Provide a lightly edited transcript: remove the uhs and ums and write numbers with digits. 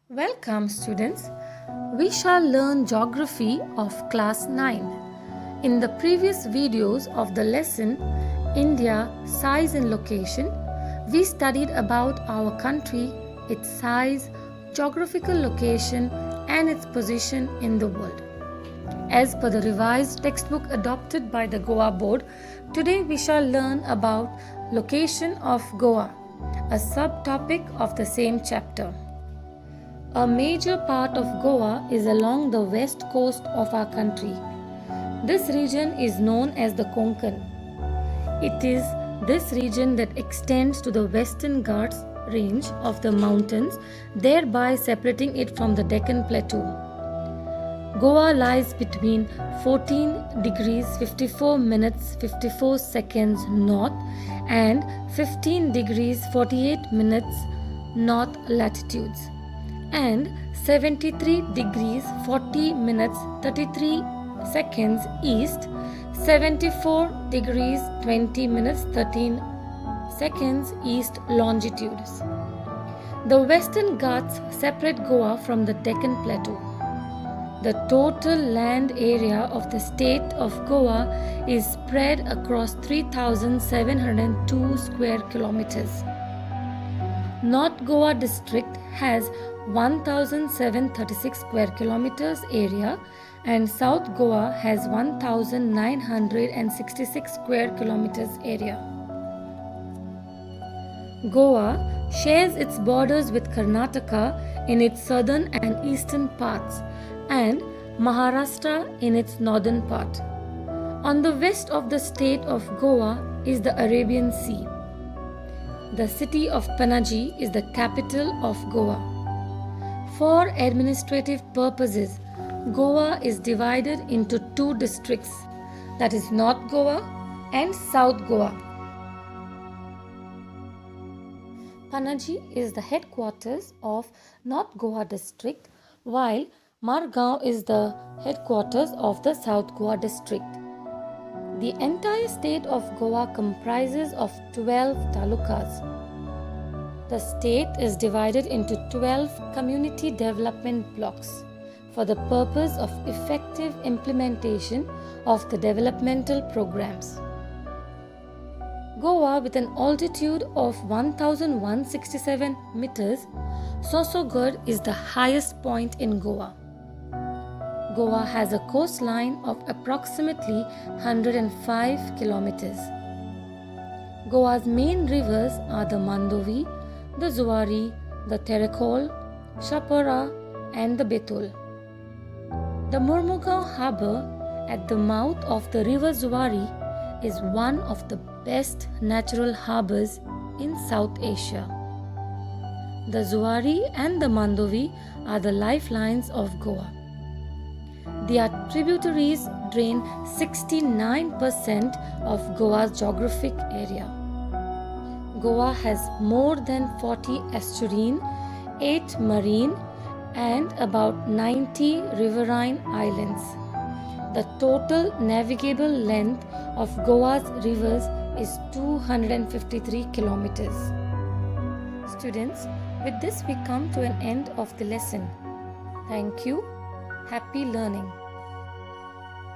Welcome, students. We shall learn geography of class 9. In the previous videos of the lesson India, Size and Location, we studied about our country, its size, geographical location and its position in the world. As per the revised textbook adopted by the Goa board, today we shall learn about location of Goa, a subtopic of the same chapter. A major part of Goa is along the west coast of our country. This region is known as the Konkan. It is this region that extends to the Western Ghats range of the mountains, thereby separating it from the Deccan Plateau. Goa lies between 14 degrees 54 minutes 54 seconds north and 15 degrees 48 minutes north latitudes, and 73 degrees 40 minutes 33 seconds east, 74 degrees 20 minutes 13 seconds east longitudes. The Western Ghats separate Goa from the Deccan Plateau. The total land area of the state of Goa is spread across 3,702 square kilometers. North Goa district has 1,736 square kilometers area and South Goa has 1,966 square kilometers area. Goa shares its borders with Karnataka in its southern and eastern parts and Maharashtra in its northern part. On the west of the state of Goa is the Arabian Sea. The city of Panaji is the capital of Goa. For administrative purposes, Goa is divided into two districts, that is North Goa and South Goa. Panaji is the headquarters of North Goa district, while Margao is the headquarters of the South Goa district. The entire state of Goa comprises of 12 talukas. The state is divided into 12 community development blocks for the purpose of effective implementation of the developmental programs. Goa, with an altitude of 1,167 meters, Sosogad is the highest point in Goa. Goa has a coastline of approximately 105 kilometers. Goa's main rivers are the Mandovi, the Zuari, the Terekol, Shapara and the Betul. The Mormugao harbour at the mouth of the river Zuari is one of the best natural harbours in South Asia. The Zuari and the Mandovi are the lifelines of Goa. Their tributaries drain 69% of Goa's geographic area. Goa has more than 40 estuarine, 8 marine and about 90 riverine islands. The total navigable length of Goa's rivers is 253 kilometers. Students, with this we come to an end of the lesson. Thank you. Happy learning.